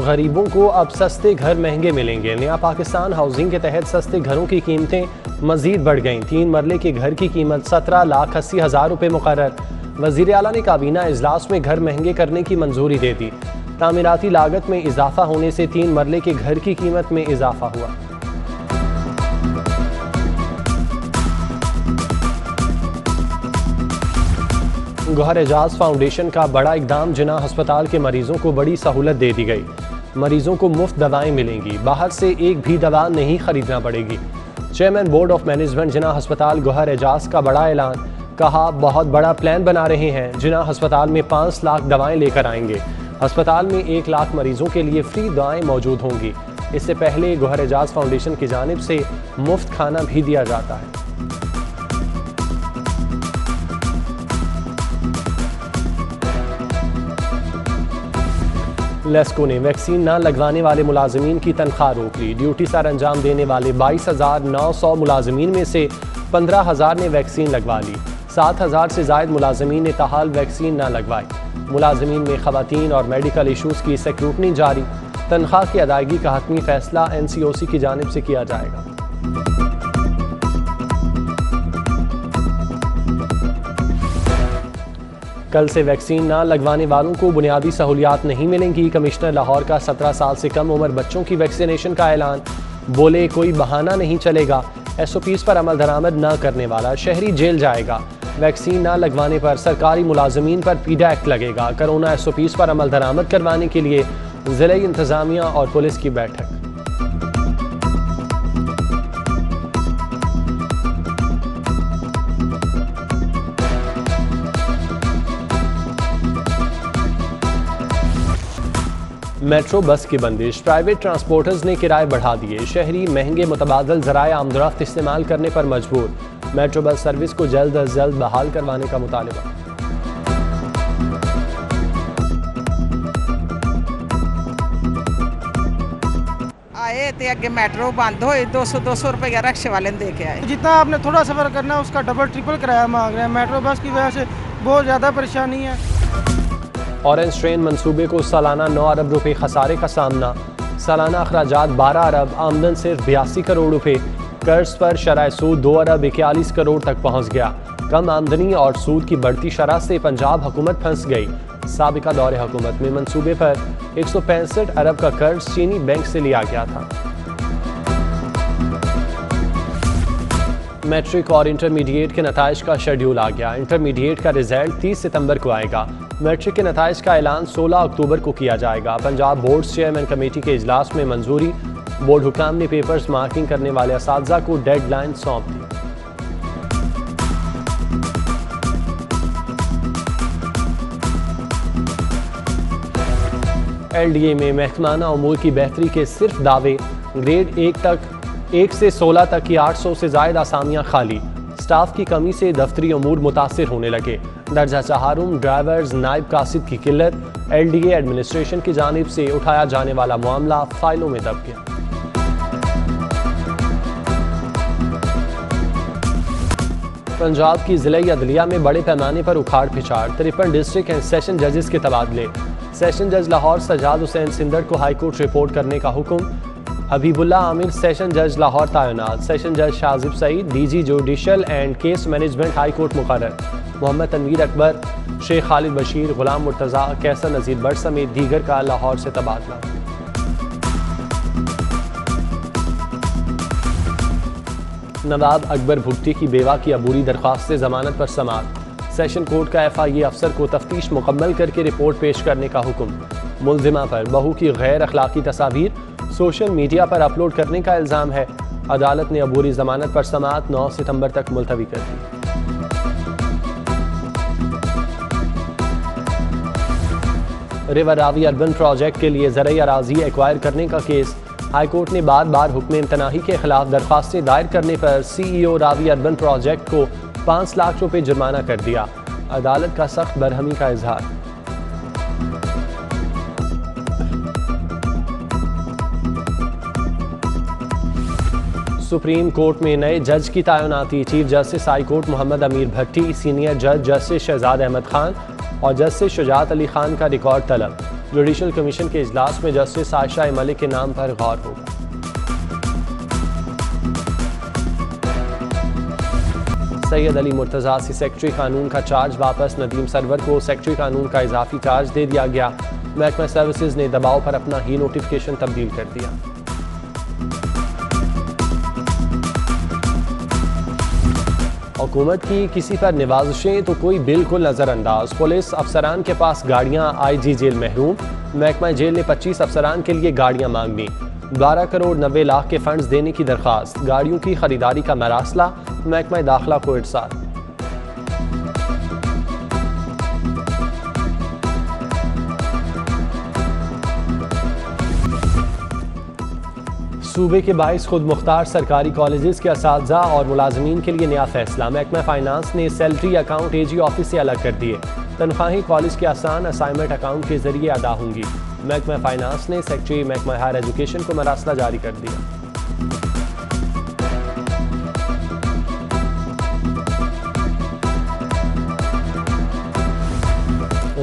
गरीबों को अब सस्ते घर महंगे मिलेंगे। नया पाकिस्तान हाउसिंग के तहत सस्ते घरों की कीमतें मजीद बढ़ गईं। 3 मरले के घर की कीमत 17,80,000 रुपये मुकर्रर। वज़ीर आला ने काबीना इजलास में घर महंगे करने की मंजूरी दे दी। तामीराती लागत में इजाफा होने से 3 मरले के घर की कीमत में इजाफा हुआ। गौहर एजाज फाउंडेशन का बड़ा इकदाम। जिना अस्पताल के मरीजों को बड़ी सहूलत दे दी गई। मरीजों को मुफ्त दवाएं मिलेंगी, बाहर से एक भी दवा नहीं खरीदना पड़ेगी। चेयरमैन बोर्ड ऑफ मैनेजमेंट जिना अस्पताल गौहर एजाज का बड़ा ऐलान। कहा, बहुत बड़ा प्लान बना रहे हैं। जिना अस्पताल में 5 लाख दवाएं लेकर आएंगे। अस्पताल में 1 लाख मरीजों के लिए फ्री दवाएं मौजूद होंगी। इससे पहले गौहर एजाज फाउंडेशन की जानिब से मुफ्त खाना भी दिया जाता है। लेस्को ने वैक्सीन न लगवाने वाले मुलाजमीन की तनख्वाह रोक ली। ड्यूटी सर अंजाम देने वाले 22,900 मुलाजमीन में से 15,000 ने वैक्सीन लगवा ली। 7,000 से ज़ायद मुलाजमीन ने ताहाल वैक्सीन न लगवाई। मुलाजमीन में ख़वातीन और मेडिकल इशूज़ की स्क्रूटनी जारी। तनख्वाह की अदायगी का हतमी फैसला NCOC की जानिब से किया जाएगा। कल से वैक्सीन ना लगवाने वालों को बुनियादी सहूलियात नहीं मिलेंगी। कमिश्नर लाहौर का 17 साल से कम उम्र बच्चों की वैक्सीनेशन का ऐलान। बोले, कोई बहाना नहीं चलेगा। SOPs पर अमल दरामद न करने वाला शहरी जेल जाएगा। वैक्सीन ना लगवाने पर सरकारी मुलाजमीन पर पीडा एक्ट लगेगा। कोरोना SOPs पर अमल दरामद करवाने के लिए ज़िला इंतजामिया और पुलिस की बैठक। मेट्रो बस की बंदिश। प्राइवेट ट्रांसपोर्टर्स ने किराए बढ़ा दिए। शहरी महंगे मुतबादल ज़राए आमदरफ्त इस्तेमाल करने पर मजबूर। मेट्रो बस सर्विस को जल्द अज जल्द बहाल करवाने का मुतालिबा। आए थे अगे मेट्रो बंद हो 200 रुपया रिक्शे वाले दे के आए। जितना आपने थोड़ा सफ़र करना है उसका डबल ट्रिपल किराया मांग रहे हैं। मेट्रो बस की वजह से बहुत ज़्यादा परेशानी है। ऑरेंज ट्रेन मंसूबे को सालाना 9 अरब रुपए खसारे का सामना। सालाना अखराजात 12 अरब, आमदन सिर्फ 82 करोड़ रुपए। कर्ज पर शरह सूद 2 अरब 41 करोड़ तक पहुंच गया। कम आमदनी और सूद की बढ़ती शरह से पंजाब हुकूमत फंस गई। साबिका दौरे हुकूमत में मंसूबे पर 165 अरब का कर्ज चीनी बैंक से लिया गया था। मैट्रिक और इंटरमीडिएट के नताइज का शेड्यूल आ गया। इंटरमीडिएट का रिजल्ट 30 सितंबर को आएगा। मैट्रिक के नताइज का ऐलान 16 अक्टूबर को किया जाएगा। पंजाब बोर्ड चेयरमैन कमेटी के इजलास में मंजूरी। बोर्ड हुकाम ने पेपर्स मार्किंग करने वाले असातिज़ा को डेडलाइन सौंप दी। LDA में महकमाना उमूर की बेहतरी के सिर्फ दावे। ग्रेड 1 से 16 तक की 800 से ज़ायद आसामियाँ खाली। स्टाफ की कमी से दफ्तरी उमूर मुतासिर होने लगे। दर्जा चहारुम, ड्राइवर्स, नायब कासिद की किल्लत। LDA एडमिनिस्ट्रेशन की जानिब से उठाया जाने वाला मामला फाइलों में दब गया। पंजाब की ज़िला अदलिया में बड़े पैमाने पर उखाड़ पिछाड़। 53 डिस्ट्रिक्ट एंड सेशन जजेस के तबादले। सेशन जज लाहौर सजाद हुसैन सिंदड़ को हाईकोर्ट रिपोर्ट करने का हुक्म। हबीबुल्ला आमिर सेशन जज लाहौर तैनात। सेशन जज Shajib Saeed DG judicial and case management high court मुकर्रर। मोहम्मद तनवीर अकबर, शेख खालिद बशीर, गुलाम मुर्तज़ा, कैसर नज़ीर बट समेत दीगर का लाहौर से तबादला। नवाब अकबर भुगती की बेवा की अबूरी दरख्वास्त से जमानत पर समाअत। सेशन कोर्ट का FIA अफसर को तफ्तीश मुकम्मल करके रिपोर्ट पेश करने का हुक्म। मुलजिमा पर बहू की गैर अखलाकी तस्वीर सोशल मीडिया पर अपलोड करने का इल्ज़ाम है। अदालत ने अबूरी जमानत पर समाअत 9 सितंबर तक मुलतवी कर दी। रिवर रावी अर्बन प्रोजेक्ट के लिए ज़रई अराजी एक्वायर करने का केस। हाईकोर्ट ने बार बार हुक्म इम्तनाही के खिलाफ दरख्वास्तें दायर करने पर CEO रावी अर्बन प्रोजेक्ट को 5 लाख रुपए जुर्माना कर दिया। अदालत का सख्त बरहमी का इजहार। सुप्रीम कोर्ट में नए जज की तैनाती। Chief justice high court Mohammad Amir Bhatti, senior जज जस्टिस शहजाद अहमद खान और जस्टिस शुजात अली खान का रिकॉर्ड तलब। जुडिशल कमीशन के इजलास में जस्टिस आयशा मलिक के नाम पर गौर होगा। सैयद अली मुर्तज़ा से सेक्रेटरी कानून का चार्ज वापस, नदीम सरवर को सेक्रेटरी कानून का इजाफी चार्ज दे दिया गया। महकमा सर्विसेज ने दबाव पर अपना ही नोटिफिकेशन तब्दील कर दिया। हुकूमत की किसी पर निवाजिशें तो कोई बिल्कुल नज़रअंदाज। पुलिस अफसरान के पास गाड़ियां, आईजी जेल महरूम। महकमा जेल ने 25 अफसरान के लिए गाड़ियां मांगनी। 12 करोड़ 90 लाख के फंड्स देने की दरख्वास्त। गाड़ियों की खरीदारी का मरासला महकमा दाखिला को इरसाल। सूबे के 22 खुद मुख्तार सरकारी कॉलेजेस के असातिज़ा और मुलाजमीन के लिए नया फैसला। महकमा फाइनेंस ने सैलरी अकाउंट एजी ऑफिस से अलग कर दिए। तनख्वाहें कॉलेज के आसान असाइनमेंट अकाउंट के जरिए अदा होंगी। महकमा फाइनेंस ने सेक्रेटरी महकमा हायर एजुकेशन को मरासला जारी कर दिया।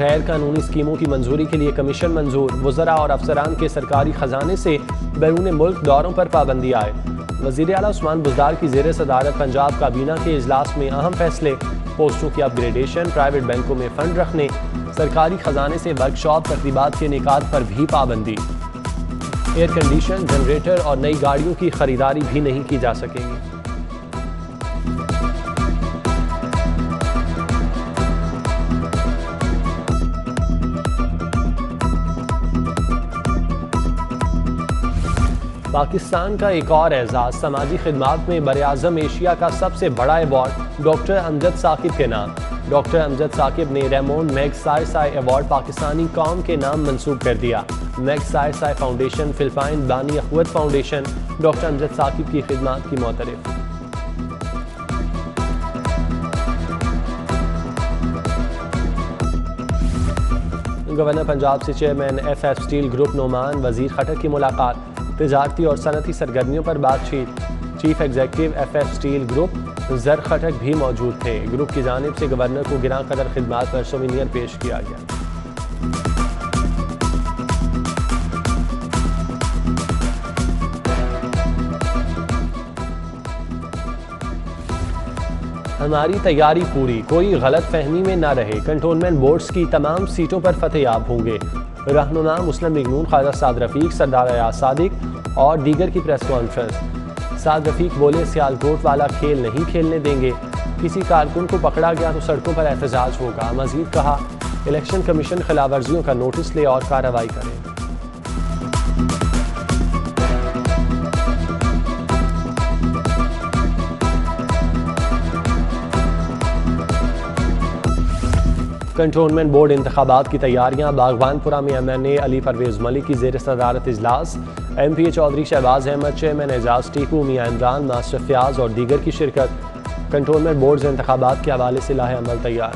गैर कानूनी स्कीमों की मंजूरी के लिए कमीशन मंजूर। वज़रा और अफसरान के सरकारी खजाने से बैरून मुल्क दौरों पर पाबंदी आए। वज़ीर आला उस्मान बुज़दार की ज़ेर सदारत पंजाब काबीना के इजलास में अहम फैसले। पोस्टों की अपग्रेडेशन, प्राइवेट बैंकों में फंड रखने, सरकारी खजाने से वर्कशॉप तकरीबात के इनेकाद पर भी पाबंदी। एयर कंडीशन, जनरेटर और नई गाड़ियों की खरीदारी भी नहीं की जा सकेगी। पाकिस्तान का एक और एजाज़। समाजी खिदमात में बर-ए-आज़म एशिया का सबसे बड़ा अवार्ड डॉक्टर अमजद साकिब के नाम। डॉक्टर अमजद साकिब ने रेमोन मैगसायसाय अवार्ड पाकिस्तानी कौम के नाम मंसूब कर दिया। मैगसायसाय फाउंडेशन, फिलिपाइन बानी अखवत फाउंडेशन डॉक्टर अमजद साकिब की खिदमात की मोतरफ। गवर्नर पंजाब से chairman FF steel group Noman वजीर खटक की मुलाकात। तिजारती और सनती सरगर्मियों पर बातचीत। Chief executive FF steel group जर खटक भी मौजूद थे। ग्रुप की जानिब से गवर्नर को गिरां कदर खिदमात पर सोवेनियर पेश किया गया। हमारी तैयारी पूरी, कोई गलत फहमी में न रहे। कंटोनमेंट बोर्ड्स की तमाम सीटों पर फतेहयाब होंगे। रहनुमा मुस्लिम लीग नून ख्वाजा साद रफीक, सरदार अयाज सादिक और दीगर की प्रेस कॉन्फ्रेंस। साद रफीक बोले, सियालकोट वाला खेल नहीं खेलने देंगे। किसी कारकुन को पकड़ा गया तो सड़कों पर एहतजाज होगा। मजीद कहा, इलेक्शन कमीशन खिलाफ वर्जियों का नोटिस ले और कार्रवाई करे। कंटोनमेंट बोर्ड इंतखाबात की तैयारियां। बागवानपुरा में MNA अली परवेज़ मलिक की ज़ेर सदारत इजलास। MPA चौधरी शहबाज अहमद, चेयरमैन एजाज टीकू, मियां इमरान, मास्टर फयाज और दीगर की शिरकत। कंटोनमेंट बोर्ड इंतखाबात के हवाले से लाहे अमल तैयार।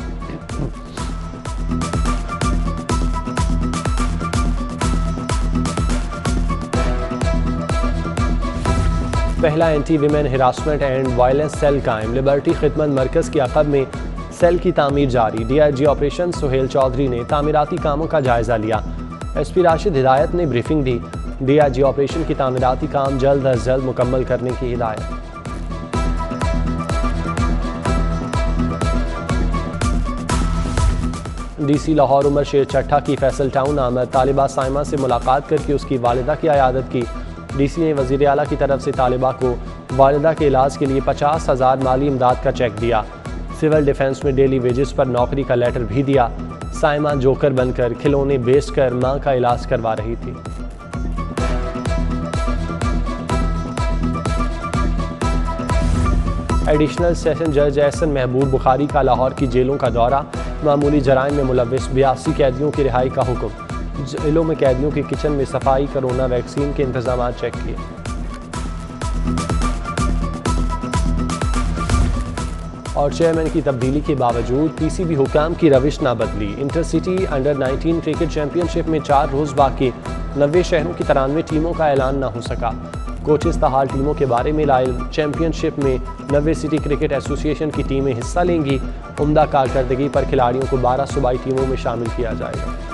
पहला anti women harassment and violence cell कायम। लिबर्टी खिदमत मरकज़ की अक़ब में सेल की तामीर जारी। DIG ऑपरेशन सुहेल चौधरी ने तामीराती कामों का जायजा लिया। SP राशिद हिदायत ने ब्रीफिंग दी। DIG ऑपरेशन की तामीराती काम जल्द अज जल्द मुकम्मल करने की हिदायत। DC लाहौर उमर शेर चट्ठा की फैसल टाउन आमद। तालिबा साइमा से मुलाकात करके उसकी वालिदा की अयादत की। DC ने वज़ीर आला की तरफ से तालिबा को वालिदा के इलाज के लिए 50,000 माली इमदाद का चेक दिया। सिविल डिफेंस में डेली वेजेस पर नौकरी का लेटर भी दिया। साइमा जोकर बनकर खिलौने बेचकर मां का इलाज करवा रही थी। एडिशनल सेशन जज एहसन महबूब बुखारी का लाहौर की जेलों का दौरा। मामूली जराइम में मुलव्विस 82 कैदियों की रिहाई का हुक्म। जेलों में कैदियों के किचन में सफाई, कोरोना वैक्सीन के इंतजाम चेक किए। और चेयरमैन की तब्दीली के बावजूद PCB हुकाम की रविश ना बदली। इंटरसिटी अंडर-19 क्रिकेट चैंपियनशिप में 4 रोज़ बाकी। 90 शहरों की 93 टीमों का ऐलान ना हो सका। कोचेस ताहाल टीमों के बारे में लाए। चैंपियनशिप में 90 सिटी क्रिकेट एसोसिएशन की टीमें हिस्सा लेंगी। उम्दा कारकर्दगी पर खिलाड़ियों को 12 सूबाई टीमों में शामिल किया जाएगा।